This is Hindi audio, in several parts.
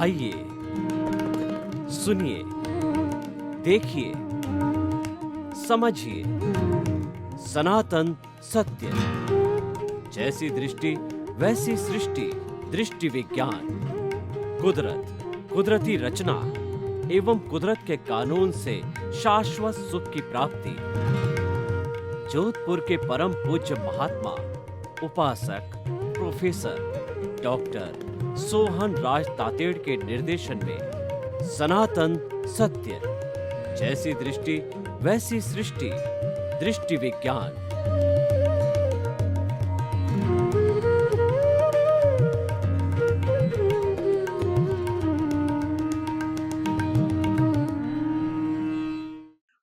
आइए सुनिए, देखिए, समझिए सनातन सत्य। जैसी दृष्टि वैसी सृष्टि, दृष्टि विज्ञान। कुदरत, कुदरती रचना एवं कुदरत के कानून से शाश्वत सुख की प्राप्ति। जोधपुर के परम पूज्य महात्मा उपासक प्रोफेसर डॉक्टर सोहन राज तातेड़ के निर्देशन में सनातन सत्य। जैसी दृष्टि वैसी सृष्टि, दृष्टि विज्ञान।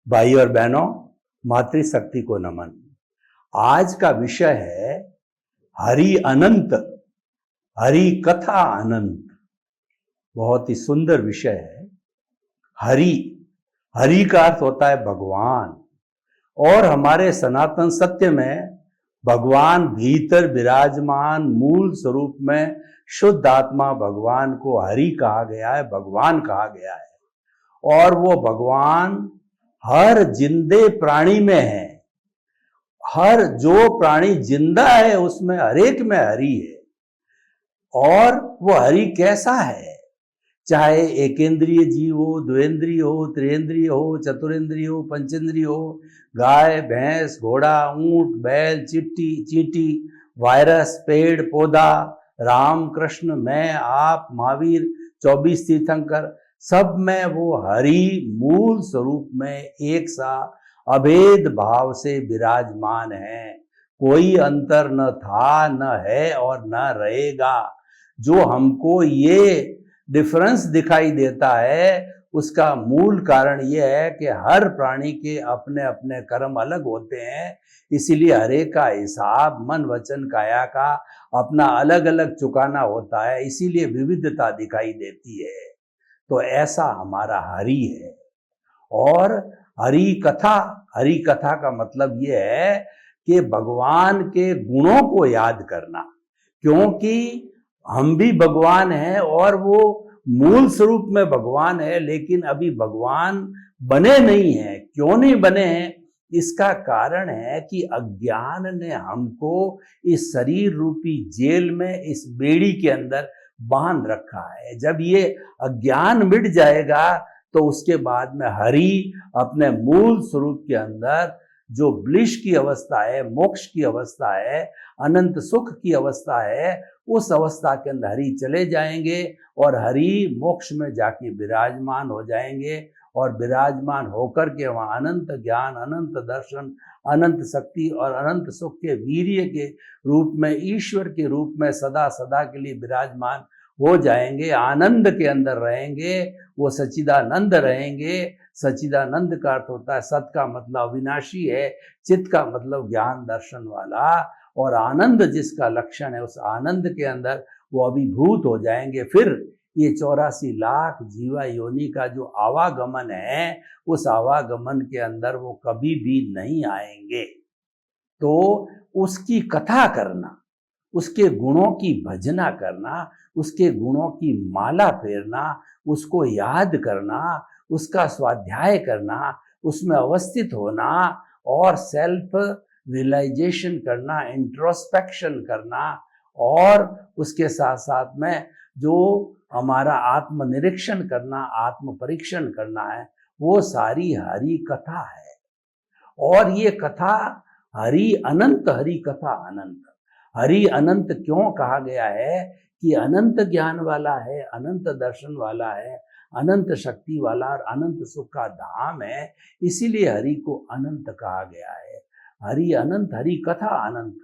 भाई और बहनों, मातृशक्ति को नमन। आज का विषय है हरि अनंत, हरि कथा अनंत। बहुत ही सुंदर विषय है। हरि, हरि का अर्थ होता है भगवान, और हमारे सनातन सत्य में भगवान भीतर विराजमान मूल स्वरूप में शुद्ध आत्मा भगवान को हरि कहा गया है, भगवान कहा गया है। और वो भगवान हर जिंदे प्राणी में है। हर जो प्राणी जिंदा है उसमें हर एक में हरि है। और वो हरि कैसा है? चाहे एकेंद्रीय जीव हो, द्वेंद्रीय हो, त्रिएंद्रीय हो, चतुरेंद्रीय हो, पंचेंद्रीय हो, गाय, भैंस, घोड़ा, ऊंट, बैल, चींटी, वायरस, पेड़, पौधा, राम, कृष्ण, मैं, आप, महावीर, 24 तीर्थंकर, सब में वो हरि मूल स्वरूप में एक सा अभेद भाव से विराजमान है। कोई अंतर न था, न है और न रहेगा। जो हमको ये डिफरेंस दिखाई देता है उसका मूल कारण यह है कि हर प्राणी के अपने अपने कर्म अलग होते हैं। इसीलिए हर एक का हिसाब मन वचन काया का अपना अलग अलग चुकाना होता है। इसीलिए विविधता दिखाई देती है। तो ऐसा हमारा हरि है। और हरि कथा का मतलब यह है कि भगवान के गुणों को याद करना, क्योंकि हम भी भगवान हैं और वो मूल स्वरूप में भगवान है, लेकिन अभी भगवान बने नहीं हैं। क्यों नहीं बने हैं? इसका कारण है कि अज्ञान ने हमको इस शरीर रूपी जेल में, इस बेड़ी के अंदर बांध रखा है। जब ये अज्ञान मिट जाएगा तो उसके बाद में हरि अपने मूल स्वरूप के अंदर जो ब्लिश की अवस्था है, मोक्ष की अवस्था है, अनंत सुख की अवस्था है, उस अवस्था के अंदर हरि चले जाएंगे और हरि मोक्ष में जाके विराजमान हो जाएंगे। और विराजमान होकर के वहाँ अनंत ज्ञान, अनंत दर्शन, अनंत शक्ति और अनंत सुख के वीर्य के रूप में, ईश्वर के रूप में सदा सदा के लिए विराजमान हो जाएंगे। आनंद के अंदर रहेंगे, वो सच्चिदानंद रहेंगे। सच्चिदानंद का अर्थ होता है, सत का मतलब अविनाशी है, चित्त का मतलब ज्ञान दर्शन वाला, और आनंद जिसका लक्षण है, उस आनंद के अंदर वो अभिभूत हो जाएंगे। फिर ये 84 लाख जीवा योनि का जो आवागमन है, उस आवागमन के अंदर वो कभी भी नहीं आएंगे। तो उसकी कथा करना, उसके गुणों की भजना करना, उसके गुणों की माला फेरना, उसको याद करना, उसका स्वाध्याय करना, उसमें अवस्थित होना और सेल्फ रियलाइजेशन करना, इंट्रोस्पेक्शन करना, और उसके साथ साथ में जो हमारा आत्मनिरीक्षण करना, आत्म परीक्षण करना है, वो सारी हरि कथा है। और ये कथा हरि अनंत, हरि कथा अनंत। हरि अनंत क्यों कहा गया है? कि अनंत ज्ञान वाला है, अनंत दर्शन वाला है, अनंत शक्ति वाला और अनंत सुख का धाम है। इसीलिए हरि को अनंत कहा गया है। हरि अनंत, हरि कथा अनंत।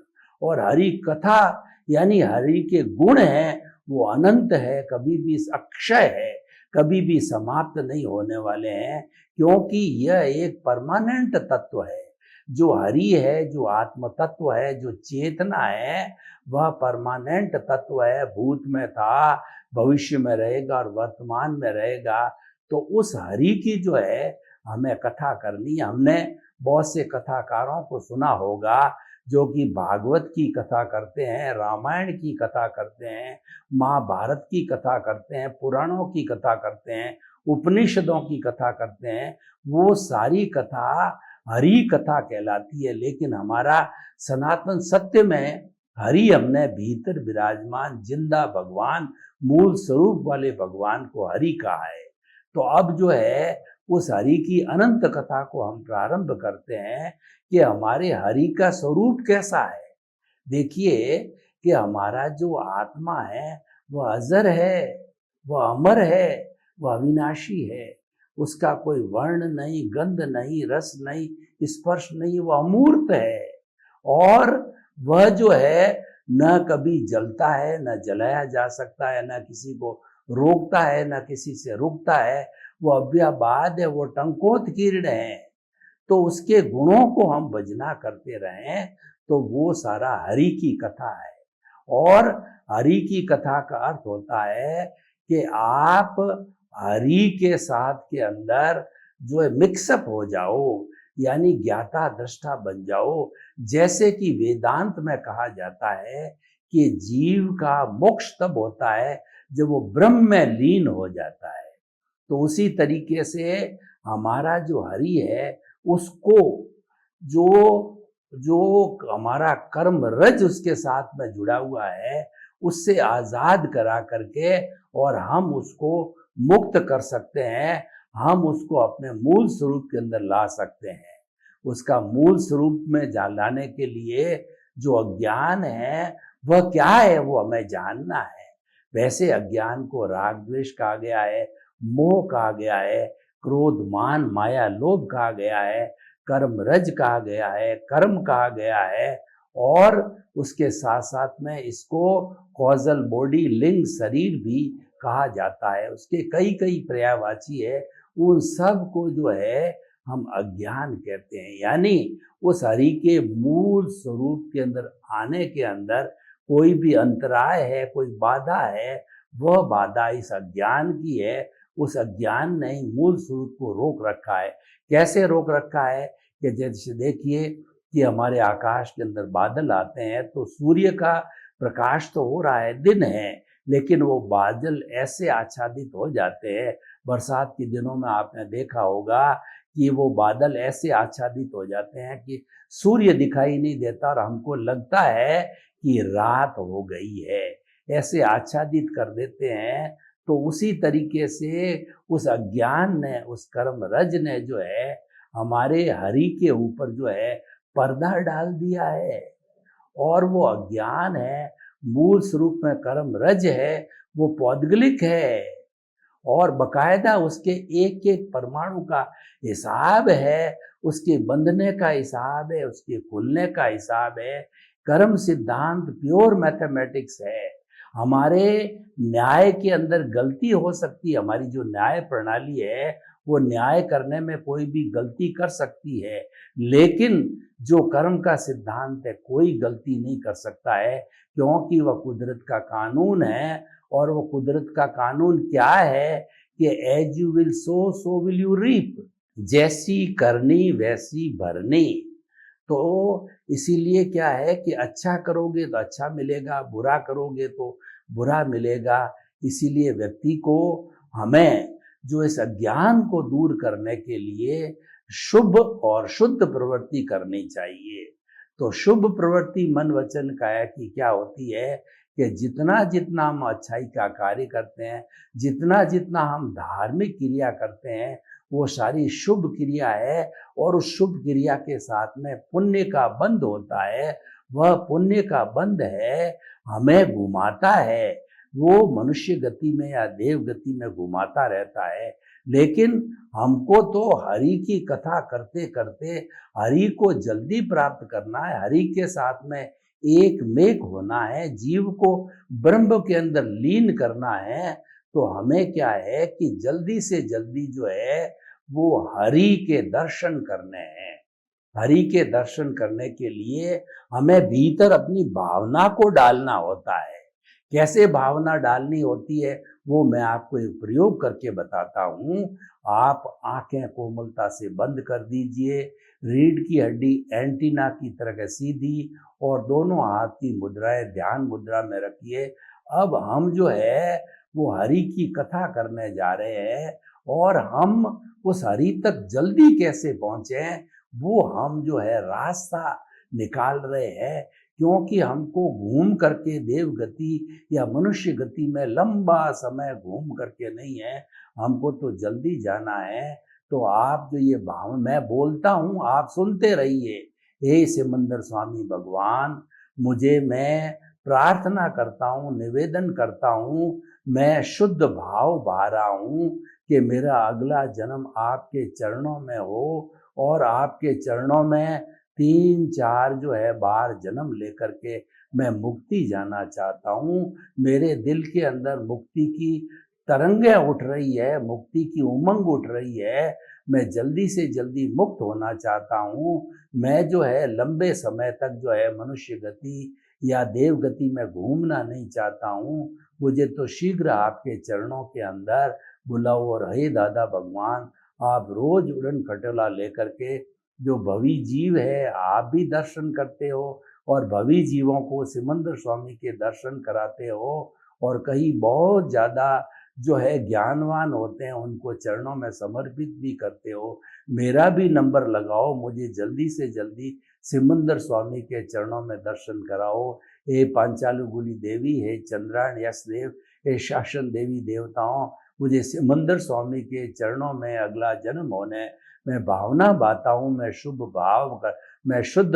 और हरि कथा यानी हरि के गुण हैं, वो अनंत है, कभी भी अक्षय है, कभी भी समाप्त नहीं होने वाले हैं, क्योंकि यह एक परमानेंट तत्व है। जो हरि है, जो आत्म तत्व है, जो चेतना है, वह परमानेंट तत्व है। भूत में था, भविष्य में रहेगा और वर्तमान में रहेगा। तो उस हरि की जो है हमें कथा करनी है। हमने बहुत से कथाकारों को सुना होगा जो कि भागवत की कथा करते हैं, रामायण की कथा करते हैं, महाभारत की कथा करते हैं, पुराणों की कथा करते हैं, उपनिषदों की कथा करते हैं, वो सारी कथा हरि कथा कहलाती है। लेकिन हमारा सनातन सत्य में हरि हमने भीतर विराजमान जिंदा भगवान, मूल स्वरूप वाले भगवान को हरि कहा है। तो अब जो है उस हरि की अनंत कथा को हम प्रारंभ करते हैं कि हमारे हरि का स्वरूप कैसा है। देखिए कि हमारा जो आत्मा है वह अजर है, वह अमर है, वह अविनाशी है। उसका कोई वर्ण नहीं, गंध नहीं, रस नहीं, स्पर्श नहीं, वह अमूर्त है। और वह जो है न कभी जलता है, न जलाया जा सकता है, न किसी को रोकता है, न किसी से रुकता है। वो अव्ययवाद है, वो टंकोत्कीर्ण है। तो उसके गुणों को हम भजना करते रहें तो वो सारा हरि की कथा है। और हरि की कथा का अर्थ होता है कि आप हरि के साथ के अंदर जो है मिक्सअप हो जाओ, यानी ज्ञाता दृष्टा बन जाओ। जैसे कि वेदांत में कहा जाता है कि जीव का मोक्ष तब होता है जब वो ब्रह्म में लीन हो जाता है। तो उसी तरीके से हमारा जो हरि है उसको जो जो हमारा कर्म रज उसके साथ में जुड़ा हुआ है उससे आजाद करा करके और हम उसको मुक्त कर सकते हैं। हम उसको अपने मूल स्वरूप के अंदर ला सकते हैं। उसका मूल स्वरूप में लाने के लिए जो अज्ञान है वह क्या है, वो हमें जानना है। वैसे अज्ञान को राग द्वेष कहा गया है, मोह कहा गया है, क्रोध मान माया लोभ कहा गया है, कर्म रज कहा गया है, कर्म कहा गया है। और उसके साथ साथ में इसको कॉजल बॉडी, लिंग शरीर भी कहा जाता है। उसके कई कई पर्यायवाची है। उन सब को जो है हम अज्ञान कहते हैं। यानी उस हरि के मूल स्वरूप के अंदर आने के अंदर कोई भी अंतराय है, कोई बाधा है, वह बाधा इस अज्ञान की है। उस अज्ञान ने मूल स्वरूप को रोक रखा है। कैसे रोक रखा है कि जैसे देखिए कि हमारे आकाश के अंदर बादल आते हैं तो सूर्य का प्रकाश तो हो रहा है, दिन है, लेकिन वो बादल ऐसे आच्छादित हो जाते हैं। बरसात के दिनों में आपने देखा होगा कि वो बादल ऐसे आच्छादित हो जाते हैं कि सूर्य दिखाई नहीं देता और हमको लगता है कि रात हो गई है, ऐसे आच्छादित कर देते हैं। तो उसी तरीके से उस अज्ञान ने, उस कर्म रज ने जो है हमारे हरि के ऊपर जो है पर्दा डाल दिया है। और वो अज्ञान है, मूल स्वरूप में कर्म रज है, वो पौद्गलिक है और बकायदा उसके एक एक परमाणु का हिसाब है, उसके बंधने का हिसाब है, उसके खुलने का हिसाब है। कर्म सिद्धांत प्योर मैथमेटिक्स है। हमारे न्याय के अंदर गलती हो सकती है। हमारी जो न्याय प्रणाली है वो न्याय करने में कोई भी गलती कर सकती है, लेकिन जो कर्म का सिद्धांत है कोई गलती नहीं कर सकता है, क्योंकि वह कुदरत का कानून है। और वो कुदरत का कानून क्या है कि as you will sow so will you reap, जैसी करनी वैसी भरनी। तो इसीलिए क्या है कि अच्छा करोगे तो अच्छा मिलेगा, बुरा करोगे तो बुरा मिलेगा। इसीलिए व्यक्ति को, हमें जो इस अज्ञान को दूर करने के लिए शुभ और शुद्ध प्रवृत्ति करनी चाहिए। तो शुभ प्रवृत्ति मन वचन काया की क्या होती है कि जितना जितना हम अच्छाई का कार्य करते हैं, जितना जितना हम धार्मिक क्रिया करते हैं, वो सारी शुभ क्रिया है। और उस शुभ क्रिया के साथ में पुण्य का बंध होता है। वह पुण्य का बंध है, हमें घुमाता है, वो मनुष्य गति में या देव गति में घुमाता रहता है। लेकिन हमको तो हरि की कथा करते करते हरि को जल्दी प्राप्त करना है, हरि के साथ में एक मेक होना है, जीव को ब्रह्म के अंदर लीन करना है। तो हमें क्या है कि जल्दी से जल्दी जो है वो हरि के दर्शन करने हैं। हरि के दर्शन करने के लिए हमें भीतर अपनी भावना को डालना होता है कैसे भावना डालनी होती है वो मैं आपको एक प्रयोग करके बताता हूँ। आप आंखें कोमलता से बंद कर दीजिए, रीढ़ की हड्डी एंटीना की तरह सीधी और दोनों हाथ की मुद्राएं ध्यान मुद्रा में रखिए। अब हम जो है वो हरि की कथा करने जा रहे हैं और हम उस हरि तक जल्दी कैसे पहुंचे वो हम जो है रास्ता निकाल रहे हैं, क्योंकि हमको घूम करके देव गति या मनुष्य गति में लंबा समय घूम करके नहीं है, हमको तो जल्दी जाना है। तो आप जो ये भाव मैं बोलता हूँ आप सुनते रहिए। हे सिमंदर स्वामी भगवान, मैं प्रार्थना करता हूँ, निवेदन करता हूँ, मैं शुद्ध भाव बहा रहा हूँ कि मेरा अगला जन्म आपके चरणों में हो और आपके चरणों में 3-4 जो है बार जन्म लेकर के मैं मुक्ति जाना चाहता हूँ। मेरे दिल के अंदर मुक्ति की तरंगें उठ रही है, मुक्ति की उमंग उठ रही है। मैं जल्दी से जल्दी मुक्त होना चाहता हूँ। मैं जो है लंबे समय तक जो है मनुष्य गति या देव गति में घूमना नहीं चाहता हूँ। मुझे तो शीघ्र आपके चरणों के अंदर बुलाओ। और हे दादा भगवान, आप रोज उड़न खटोला लेकर के जो भवी जीव है आप भी दर्शन करते हो और भवी जीवों को सिमंदर स्वामी के दर्शन कराते हो और कहीं बहुत ज़्यादा जो है ज्ञानवान होते हैं उनको चरणों में समर्पित भी करते हो। मेरा भी नंबर लगाओ, मुझे जल्दी से जल्दी सिमंदर स्वामी के चरणों में दर्शन कराओ। हे पांचालुगुली देवी, हे चंद्रायण यश देव, हे शासन देवी देवताओं, मुझे सिमंदर स्वामी के चरणों में अगला जन्म होने मैं भावना बाता हूँ। मैं शुद्ध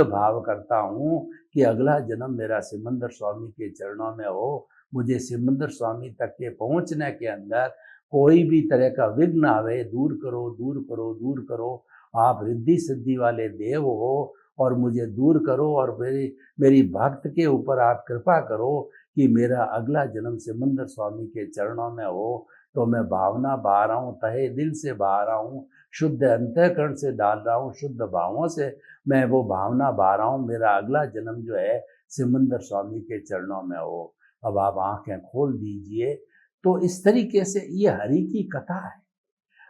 भाव करता हूँ कि अगला जन्म मेरा सिमंदर स्वामी के चरणों में हो। मुझे सिमंदर स्वामी तक के पहुँचने के अंदर कोई भी तरह का विघ्न आवे दूर करो, दूर करो, दूर करो। आप रिद्धि सिद्धि वाले देव हो और मुझे दूर करो और मेरी भक्त के ऊपर आप कृपा करो कि मेरा अगला जन्म सिमंदर स्वामी के चरणों में हो। तो मैं भावना बहा रहा हूँ, तहे दिल से बहा रहा हूँ, शुद्ध अंतःकरण से डाल रहा हूँ, शुद्ध भावों से मैं वो भावना बहा रहा हूँ, मेरा अगला जन्म जो है सिमंदर स्वामी के चरणों में हो। अब आप आंखें खोल दीजिए। तो इस तरीके से ये हरि की कथा है।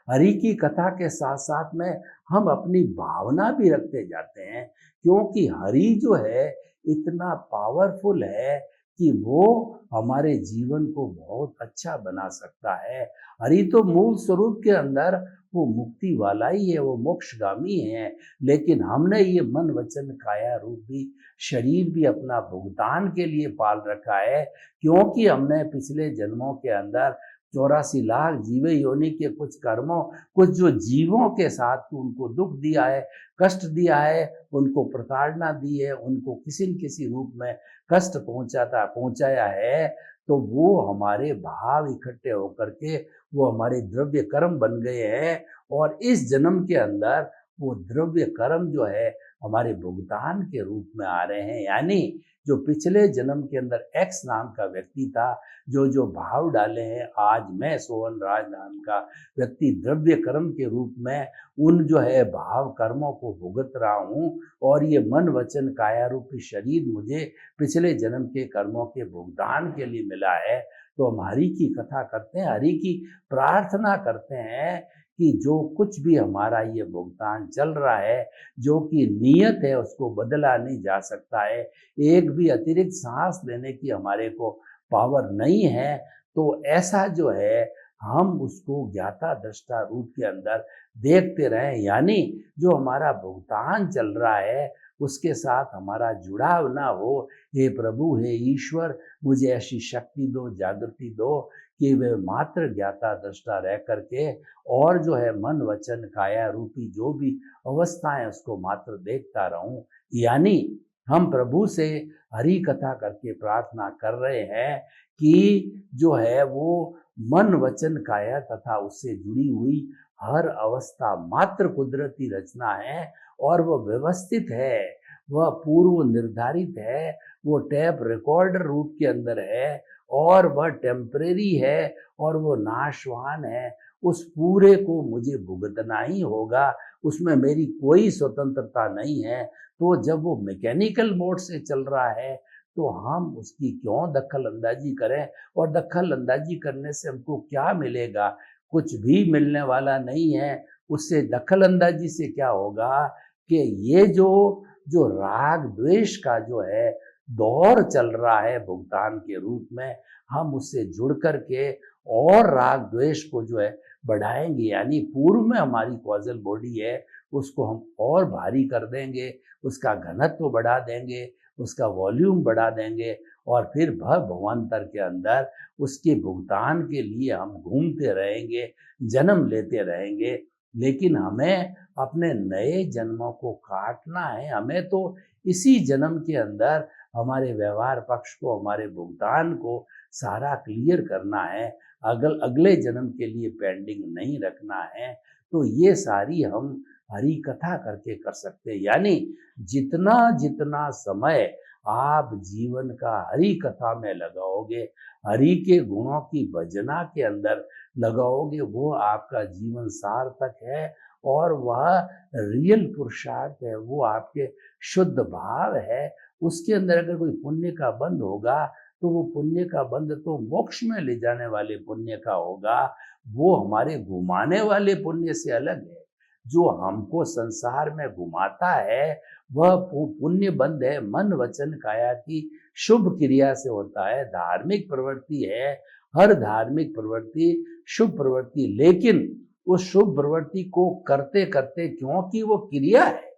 हरि की कथा के साथ साथ में हम अपनी भावना भी रखते जाते हैं, क्योंकि हरि जो है इतना पावरफुल है कि वो हमारे जीवन को बहुत अच्छा बना सकता है। हरि तो मूल स्वरूप के अंदर वो मुक्ति वाला ही है, वो मोक्षगामी है, लेकिन हमने ये मन वचन काया रूपी शरीर भी अपना भुगतान के लिए पाल रखा है, क्योंकि हमने पिछले जन्मों के अंदर 84 लाख जीवे योनि के कुछ कर्मों, कुछ जो जीवों के साथ उनको दुख दिया है, कष्ट दिया है, उनको प्रताड़ना दी है, उनको किसी न किसी रूप में कष्ट पहुंचाया है, तो वो हमारे भाव इकट्ठे होकर के वो हमारे द्रव्य कर्म बन गए हैं और इस जन्म के अंदर वो द्रव्य कर्म जो है हमारे भुगतान के रूप में आ रहे हैं। यानी जो पिछले जन्म के अंदर एक्स नाम का व्यक्ति था, जो भाव डाले हैं, आज मैं सोहन राज नाम का व्यक्ति द्रव्य कर्म के रूप में उन जो है भाव कर्मों को भुगत रहा हूँ और ये मन वचन काया रूपी शरीर मुझे पिछले जन्म के कर्मों के भुगतान के लिए मिला है। तो हम हरि की कथा करते हैं, हरि की प्रार्थना करते हैं कि जो कुछ भी हमारा ये भुगतान चल रहा है, जो कि नियत है, उसको बदला नहीं जा सकता है। एक भी अतिरिक्त सांस लेने की हमारे को पावर नहीं है। तो ऐसा जो है हम उसको ज्ञाता दृष्टा रूप के अंदर देखते रहें, यानी जो हमारा भुगतान चल रहा है उसके साथ हमारा जुड़ाव ना हो। हे प्रभु, हे ईश्वर, मुझे ऐसी शक्ति दो, जागृति दो कि वे मात्र ज्ञाता दृष्टा रह करके और जो है मन वचन काया रूपी जो भी अवस्थाएं उसको मात्र देखता रहूं। यानी हम प्रभु से हरि कथा करके प्रार्थना कर रहे हैं कि जो है वो मन वचन काया तथा उससे जुड़ी हुई हर अवस्था मात्र कुदरती रचना है और वह व्यवस्थित है, वह पूर्व निर्धारित है, वो टैप रिकॉर्डर रूप के अंदर है और वह टेम्परेरी है और वो नाशवान है। उस पूरे को मुझे भुगतना ही होगा, उसमें मेरी कोई स्वतंत्रता नहीं है। तो जब वो मैकेनिकल मोड से चल रहा है तो हम उसकी क्यों दखल अंदाजी करें, और दखल अंदाजी करने से हमको क्या मिलेगा? कुछ भी मिलने वाला नहीं है। उससे दखल अंदाजी से क्या होगा कि ये जो जो राग द्वेष का जो है दौर चल रहा है भुगतान के रूप में, हम उससे जुड़ करके और राग द्वेष को जो है बढ़ाएंगे, यानी पूर्व में हमारी कॉजल बॉडी है उसको हम और भारी कर देंगे, उसका घनत्व बढ़ा देंगे, उसका वॉल्यूम बढ़ा देंगे, और फिर भवांतर के अंदर उसके भुगतान के लिए हम घूमते रहेंगे, जन्म लेते रहेंगे। लेकिन हमें अपने नए जन्मों को काटना है। हमें तो इसी जन्म के अंदर हमारे व्यवहार पक्ष को, हमारे भुगतान को सारा क्लियर करना है, अगले जन्म के लिए पेंडिंग नहीं रखना है। तो ये सारी हम हरि कथा करके कर सकते हैं। यानी जितना जितना समय आप जीवन का हरि कथा में लगाओगे, हरि के गुणों की भजना के अंदर लगाओगे, वो आपका जीवन सार्थक है, और वह रियल पुरुषार्थ है, वो आपके शुद्ध भाव है। उसके अंदर अगर कोई पुण्य का बंध होगा तो वो पुण्य का बंध तो मोक्ष में ले जाने वाले पुण्य का होगा, वो हमारे घुमाने वाले पुण्य से अलग है। जो हमको संसार में घुमाता है वह पुण्य बंध है, मन वचन काया की शुभ क्रिया से होता है, धार्मिक प्रवृत्ति है। हर धार्मिक प्रवृत्ति शुभ प्रवृत्ति, लेकिन उस शुभ प्रवृत्ति को करते करते, क्योंकि वो क्रिया है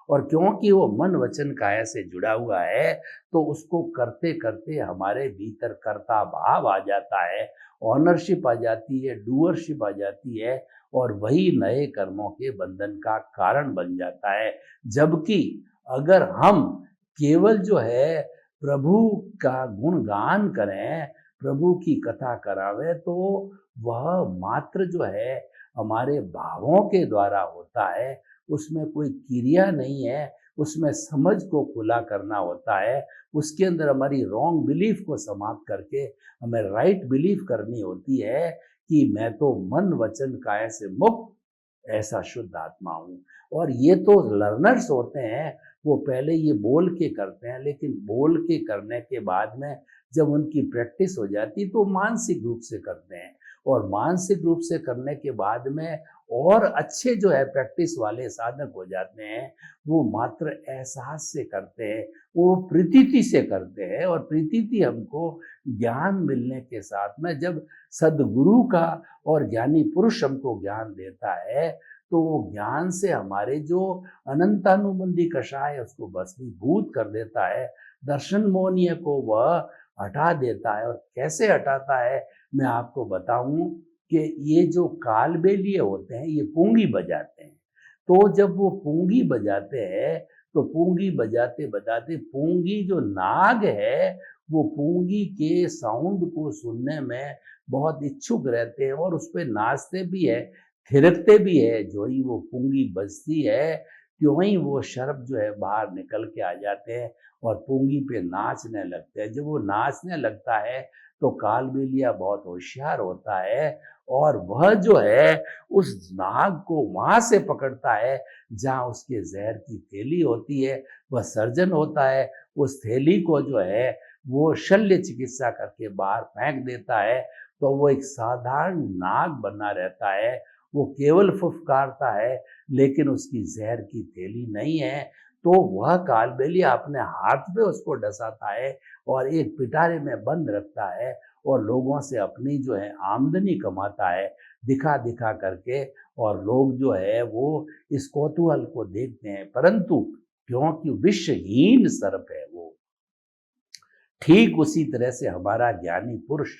और क्योंकि वो मन वचन काया से जुड़ा हुआ है, तो उसको करते करते हमारे भीतर कर्ता भाव आ जाता है, ऑनरशिप आ जाती है, डूअरशिप आ जाती है, और वही नए कर्मों के बंधन का कारण बन जाता है। जबकि अगर हम केवल जो है प्रभु का गुणगान करें, प्रभु की कथा करावें, तो वह मात्र जो है हमारे भावों के द्वारा होता है, उसमें कोई क्रिया नहीं है, उसमें समझ को खुला करना होता है, उसके अंदर हमारी रॉन्ग बिलीफ को समाप्त करके हमें राइट बिलीफ करनी होती है कि मैं तो मन वचन काया से मुक्त ऐसा शुद्ध आत्मा हूँ। और ये तो लर्नर्स होते हैं, वो पहले ये बोल के करते हैं, लेकिन बोल के करने के बाद में जब उनकी प्रैक्टिस हो जाती तो मानसिक रूप से करते हैं, और मानसिक रूप से करने के बाद में और अच्छे जो है प्रैक्टिस वाले साधक हो जाते हैं, वो मात्र एहसास से करते हैं, वो प्रतीति से करते हैं। और प्रतीति हमको ज्ञान मिलने के साथ में, जब सदगुरु का और ज्ञानी पुरुष हमको ज्ञान देता है, तो वो ज्ञान से हमारे जो अनंतानुबंधी कषाय है उसको भस्मीभूत कर देता है, दर्शन मोहनीय को वह हटा देता है। और कैसे हटाता है मैं आपको बताऊं कि ये जो कालबेलिए होते हैं ये पूंगी बजाते हैं, तो जब वो पूंगी बजाते हैं तो पूंगी बजाते बजाते पूंगी जो नाग है वो पूंगी के साउंड को सुनने में बहुत इच्छुक रहते हैं, और उस पर नाचते भी है, थिरकते भी है। जो ही वो पूंगी बजती है त्यों ही वो शर्प जो है बाहर निकल के आ जाते हैं और पूंगी पे नाचने लगते हैं। जब वो नाचने लगता है तो कालबेलिया बहुत होशियार होता है, और वह जो है उस नाग को वहां से पकड़ता है जहां उसके जहर की थैली होती है, वह सर्जन होता है, उस थैली को जो है वो शल्य चिकित्सा करके बाहर फेंक देता है। तो वो एक साधारण नाग बना रहता है, वो केवल फुफकारता है, लेकिन उसकी जहर की थैली नहीं है। तो वह कालबेलिया अपने हाथ पे उसको डसाता है और एक पिटारे में बंद रखता है, और लोगों से अपनी जो है आमदनी कमाता है दिखा दिखा करके, और लोग जो है वो इस कौतूहल को देखते हैं। परंतु क्योंकि विषहीन सर्प है वो, ठीक उसी तरह से हमारा ज्ञानी पुरुष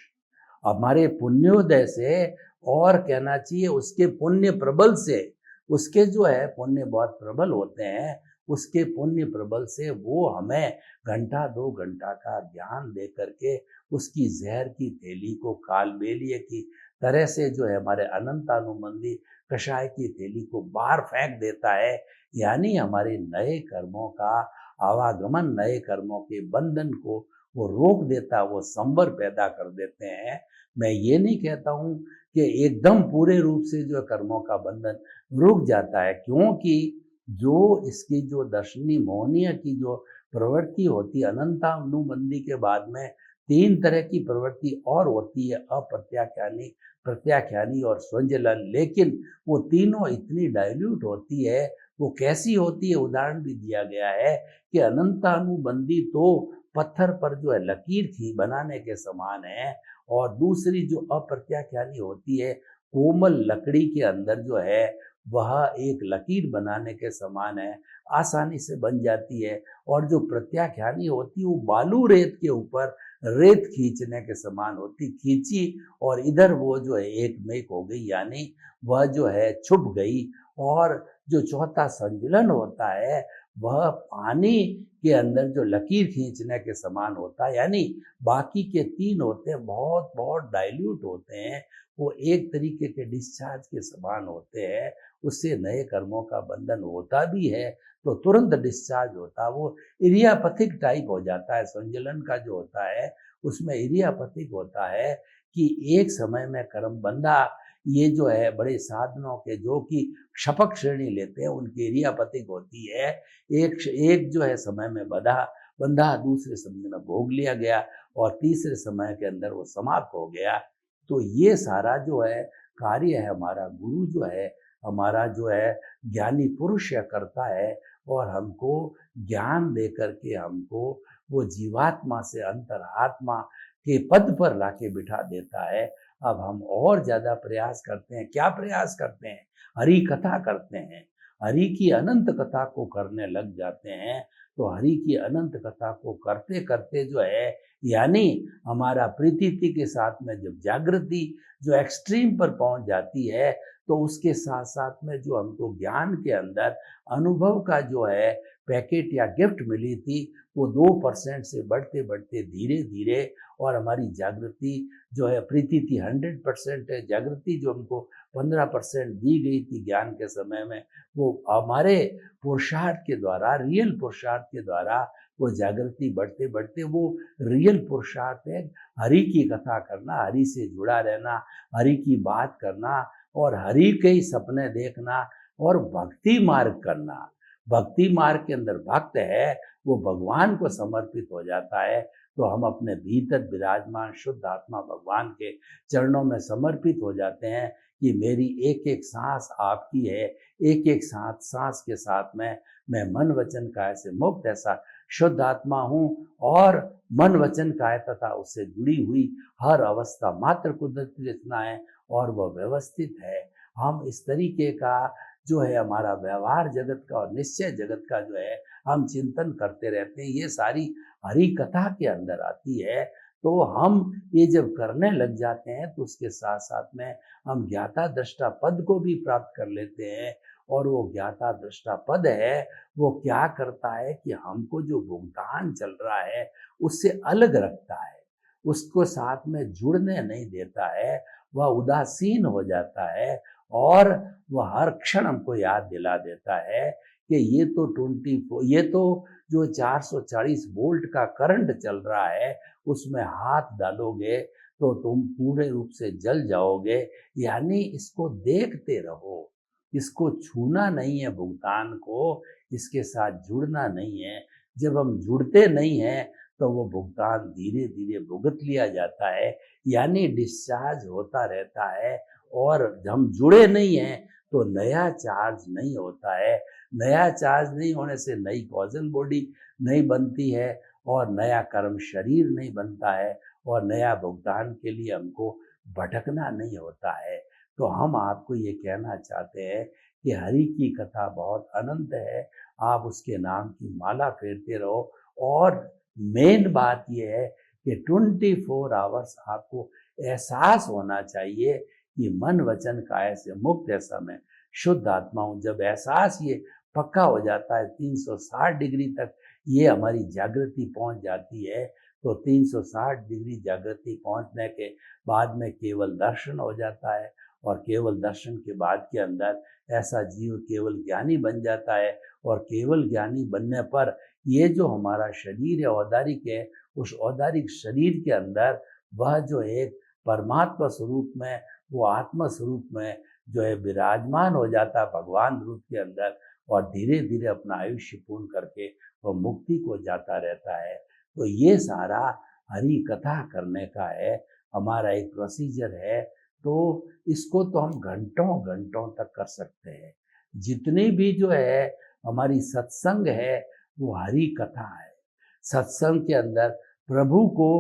हमारे पुण्योदय से, और कहना चाहिए उसके पुण्य प्रबल से, उसके जो है पुण्य बहुत प्रबल होते हैं, उसके पुण्य प्रबल से वो हमें घंटा 2 घंटा का ज्ञान दे करके उसकी जहर की थैली को कालबेलिए की तरह से जो है हमारे अनंतानुबंधी कषाय की थैली को बाहर फेंक देता है। यानी हमारे नए कर्मों का आवागमन, नए कर्मों के बंधन को वो रोक देता, वो संवर पैदा कर देते हैं। मैं ये नहीं कहता हूँ कि एकदम पूरे रूप से जो कर्मों का बंधन रुक जाता है, क्योंकि जो इसकी जो दर्शनी मोहनीय की जो प्रवृत्ति होती है। अनंतानुबंधी के बाद में 3 तरह की प्रवृत्ति और होती है, अप्रत्याख्यानी, प्रत्याख्यानी और स्वंजलन। लेकिन वो तीनों इतनी डाइल्यूट होती है। वो कैसी होती है, उदाहरण भी दिया गया है कि अनंतानुबंधी तो पत्थर पर जो है लकीर थी बनाने के समान है, और दूसरी जो अप्रत्याख्यानी होती है, कोमल लकड़ी के अंदर जो है वह एक लकीर बनाने के समान है, आसानी से बन जाती है। और जो प्रत्याख्यानी होती है वो बालू रेत के ऊपर रेत खींचने के समान होती, खींची और इधर वो जो है एक में एक हो गई, यानी वह जो है छुप गई। और जो चौथा संजुलन होता है वह पानी के अंदर जो लकीर खींचने के समान होता है, यानी बाकी के 3 होते हैं बहुत बहुत डाइल्यूट होते हैं, वो एक तरीके के डिस्चार्ज के समान होते हैं। उससे नए कर्मों का बंधन होता भी है तो तुरंत डिस्चार्ज होता, वो इरियापथिक टाइप हो जाता है। संजलन का जो होता है उसमें इरियापथिक होता है कि एक समय में कर्म बंधा, ये जो है बड़े साधनों के जो कि क्षपक श्रेणी लेते हैं उनकी इरियापथिक होती है। एक जो है समय में बंधा, दूसरे समय में भोग लिया गया और तीसरे समय के अंदर वो समाप्त हो गया। तो ये सारा जो है कार्य है हमारा गुरु जो है, हमारा जो है ज्ञानी पुरुष करता है, और हमको ज्ञान दे करके हमको वो जीवात्मा से अंतरात्मा के पद पर लाके बिठा देता है। अब हम और ज्यादा प्रयास करते हैं। क्या प्रयास करते हैं? हरि कथा करते हैं, हरि की अनंत कथा को करने लग जाते हैं। तो हरि की अनंत कथा को करते करते जो है, यानी हमारा प्रीति के साथ में जब जागृति जो एक्सट्रीम पर पहुंच जाती है, तो उसके साथ साथ में जो हमको ज्ञान के अंदर अनुभव का जो है पैकेट या गिफ्ट मिली थी, वो 2% से बढ़ते बढ़ते धीरे धीरे, और हमारी जागृति जो है प्रीति थी 100% है, जागृति जो हमको 15% दी गई थी ज्ञान के समय में, वो हमारे पुरुषार्थ के द्वारा, रियल पुरुषार्थ के द्वारा वो जागृति बढ़ते बढ़ते वो रियल पुरुषार्थ है। हरि की कथा करना, हरि से जुड़ा रहना, हरि की बात करना और हरि के ही सपने देखना और भक्ति मार्ग करना। भक्ति मार्ग के अंदर भक्त है वो भगवान को समर्पित हो जाता है। तो हम अपने भीतर विराजमान शुद्ध आत्मा भगवान के चरणों में समर्पित हो जाते हैं कि मेरी एक एक सांस आपकी है, एक एक सांस के साथ में मैं मन वचन काया से मुक्त ऐसा शुद्ध आत्मा हूँ, और मन वचन काया तथा उससे जुड़ी हुई हर अवस्था मात्र कुदरती रचना है और वह व्यवस्थित है। हम इस तरीके का जो है हमारा व्यवहार जगत का और निश्चय जगत का जो है हम चिंतन करते रहते हैं। ये सारी हरि कथा के अंदर आती है। तो हम ये जब करने लग जाते हैं तो उसके साथ साथ में हम ज्ञाता दृष्टा पद को भी प्राप्त कर लेते हैं। और वो ज्ञाता दृष्टा पद है वो क्या करता है कि हमको जो भुगतान चल रहा है उससे अलग रखता है, उसको साथ में जुड़ने नहीं देता है, वह उदासीन हो जाता है। और वह हर क्षण हमको याद दिला देता है कि ये तो जो 440 वोल्ट का करंट चल रहा है उसमें हाथ डालोगे तो तुम पूरे रूप से जल जाओगे। यानी इसको देखते रहो, इसको छूना नहीं है, भुगतान को इसके साथ जुड़ना नहीं है। जब हम जुड़ते नहीं हैं तो वो भुगतान धीरे धीरे भुगत लिया जाता है, यानी डिस्चार्ज होता रहता है। और हम जुड़े नहीं हैं तो नया चार्ज नहीं होता है। नया चार्ज नहीं होने से नई कॉजल बॉडी नहीं बनती है और नया कर्म शरीर नहीं बनता है और नया भुगतान के लिए हमको भटकना नहीं होता है। तो हम आपको ये कहना चाहते हैं कि हरि की कथा बहुत अनंत है, आप उसके नाम की माला फेरते रहो। और मेन बात यह है कि 24 आवर्स आपको एहसास होना चाहिए कि मन वचन काया से मुक्त ऐसा मैं शुद्ध आत्मा हूँ। जब एहसास ये पक्का हो जाता है 360 डिग्री तक ये हमारी जागृति पहुँच जाती है, तो 360 डिग्री जागृति पहुँचने के बाद में केवल दर्शन हो जाता है। और केवल दर्शन के बाद के अंदर ऐसा जीव केवल ज्ञानी बन जाता है। और केवल ज्ञानी बनने पर ये जो हमारा शरीर है औदारिक है, उस औदारिक शरीर के अंदर वह जो एक परमात्मा स्वरूप में, वो आत्मा स्वरूप में जो है विराजमान हो जाता भगवान रूप के अंदर और धीरे धीरे अपना आयुष्य पूर्ण करके वो मुक्ति को जाता रहता है। तो ये सारा हरि कथा करने का है, हमारा एक प्रोसीजर है। तो इसको तो हम घंटों घंटों तक कर सकते हैं। जितनी भी जो है हमारी सत्संग है वो हरि कथा है। सत्संग के अंदर प्रभु को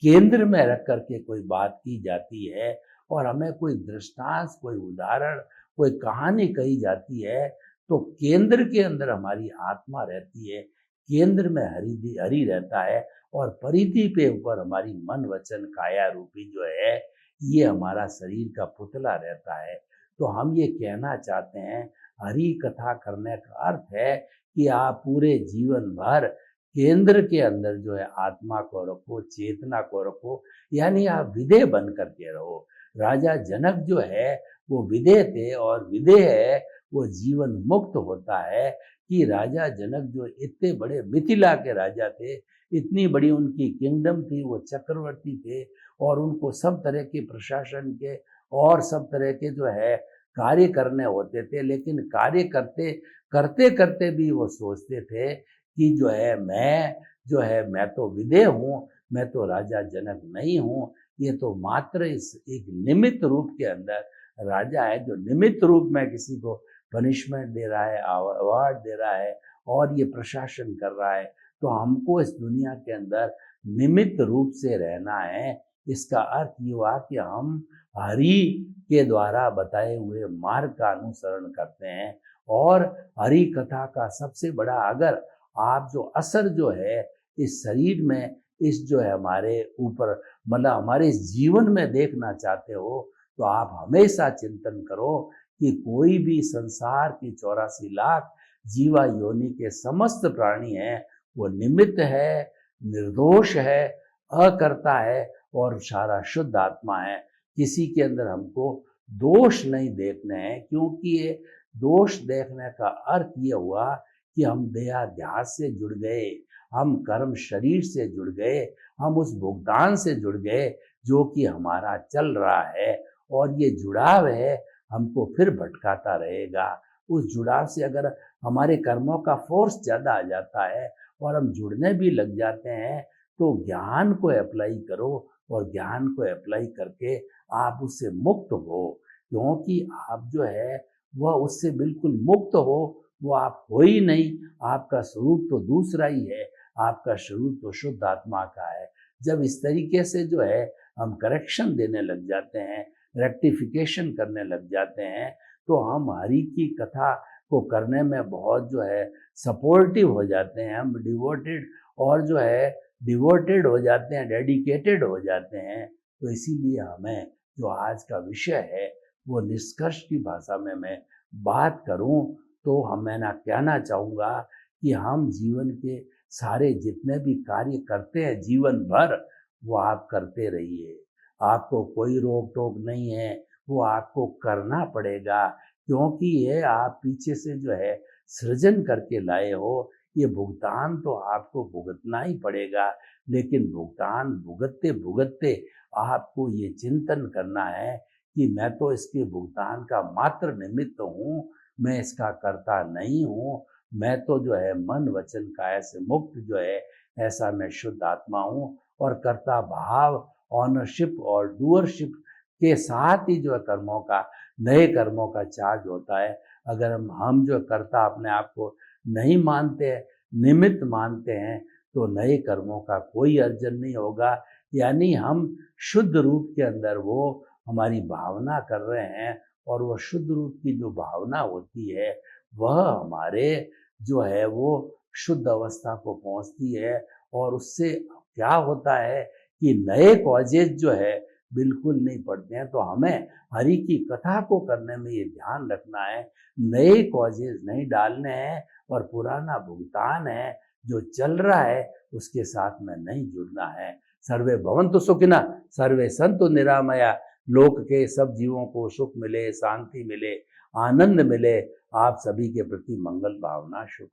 केंद्र में रख करके कोई बात की जाती है और हमें कोई दृष्टांत, कोई उदाहरण, कोई कहानी कही जाती है, तो केंद्र के अंदर हमारी आत्मा रहती है, केंद्र में हरि रहता है और परिधि पे ऊपर हमारी मन वचन काया रूपी जो है ये हमारा शरीर का पुतला रहता है। तो हम ये कहना चाहते हैं हरि कथा करने का अर्थ है कि आप पूरे जीवन भर केंद्र के अंदर जो है आत्मा को रखो, चेतना को रखो, यानी आप विदेह बन करके रहो। राजा जनक जो है वो विदेह थे और विदेह है वो जीवन मुक्त होता है। कि राजा जनक जो इतने बड़े मिथिला के राजा थे, इतनी बड़ी उनकी किंगडम थी, वो चक्रवर्ती थे और उनको सब तरह के प्रशासन के और सब तरह के जो है कार्य करने होते थे, लेकिन कार्य करते करते करते भी वो सोचते थे कि जो है मैं तो विदेह हूँ, मैं तो राजा जनक नहीं हूँ, ये तो मात्र इस एक निमित्त रूप के अंदर राजा है जो निमित्त रूप में किसी को पनिशमेंट दे रहा है, अवार्ड दे रहा है और ये प्रशासन कर रहा है। तो हमको इस दुनिया के अंदर निमित्त रूप से रहना है। इसका अर्थ ये हुआ कि हम हरि के द्वारा बताए हुए मार्ग का अनुसरण करते हैं और हरि कथा का सबसे बड़ा, अगर आप जो असर जो है इस शरीर में, इस जो है हमारे ऊपर, मतलब हमारे इस जीवन में देखना चाहते हो, तो आप हमेशा चिंतन करो कि कोई भी संसार की 84 लाख जीवा योनि के समस्त प्राणी हैं, वो निमित्त है, निर्दोष है, अकर्ता है और सारा शुद्ध आत्मा है। किसी के अंदर हमको दोष नहीं देखने हैं, क्योंकि ये दोष देखने का अर्थ ये हुआ कि हम देहाध्यास से जुड़ गए, हम कर्म शरीर से जुड़ गए, हम उस भुगतान से जुड़ गए जो कि हमारा चल रहा है और ये जुड़ाव है हमको फिर भटकाता रहेगा। उस जुड़ाव से अगर हमारे कर्मों का फोर्स ज़्यादा आ जाता है और हम जुड़ने भी लग जाते हैं, तो ज्ञान को अप्लाई करो और ज्ञान को अप्लाई करके आप उससे मुक्त हो, क्योंकि आप जो है वह उससे बिल्कुल मुक्त हो, वो आप हो ही नहीं। आपका स्वरूप तो दूसरा ही है, आपका स्वरूप तो शुद्ध आत्मा का है। जब इस तरीके से जो है हम करेक्शन देने लग जाते हैं, रेक्टिफिकेशन करने लग जाते हैं, तो हम हरि की कथा को करने में बहुत जो है सपोर्टिव हो जाते हैं, हम डिवोटेड और जो है डिवोटेड हो जाते हैं, डेडिकेटेड हो जाते हैं। तो इसीलिए हमें जो आज का विषय है वो निष्कर्ष की भाषा में मैं बात करूं तो मैं ना कहना चाहूँगा कि हम जीवन के सारे जितने भी कार्य करते हैं जीवन भर, वो आप करते रहिए। आपको कोई रोक टोक नहीं है, वो आपको करना पड़ेगा, क्योंकि ये आप पीछे से जो है सृजन करके लाए हो। ये भुगतान तो आपको भुगतना ही पड़ेगा, लेकिन भुगतान भुगतते भुगतते आपको ये चिंतन करना है कि मैं तो इसके भुगतान का मात्र निमित्त हूँ, मैं इसका कर्ता नहीं हूँ। मैं तो जो है मन वचन काया से मुक्त जो है ऐसा मैं शुद्ध आत्मा हूँ और कर्ता भाव, ऑनरशिप और डूअरशिप के साथ ही जो है कर्मों का, नए कर्मों का चार्ज होता है। अगर हम जो कर्ता अपने आप को नहीं मानते, निमित्त मानते हैं, तो नए कर्मों का कोई अर्जन नहीं होगा। यानी हम शुद्ध रूप के अंदर वो हमारी भावना कर रहे हैं और वो शुद्ध रूप की जो भावना होती है वह हमारे जो है वो शुद्ध अवस्था को पहुंचती है और उससे क्या होता है कि नए कॉजेज जो है बिल्कुल नहीं पड़ते हैं। तो हमें हरि की कथा को करने में ये ध्यान रखना है, नए कॉजेज नहीं डालने हैं और पुराना भुगतान है जो चल रहा है उसके साथ में नहीं जुड़ना है। सर्वे भवन्तु सुखिनः, सर्वे सन्तु निरामया। लोक के सब जीवों को सुख मिले, शांति मिले, आनंद मिले। आप सभी के प्रति मंगल भावना शुभ।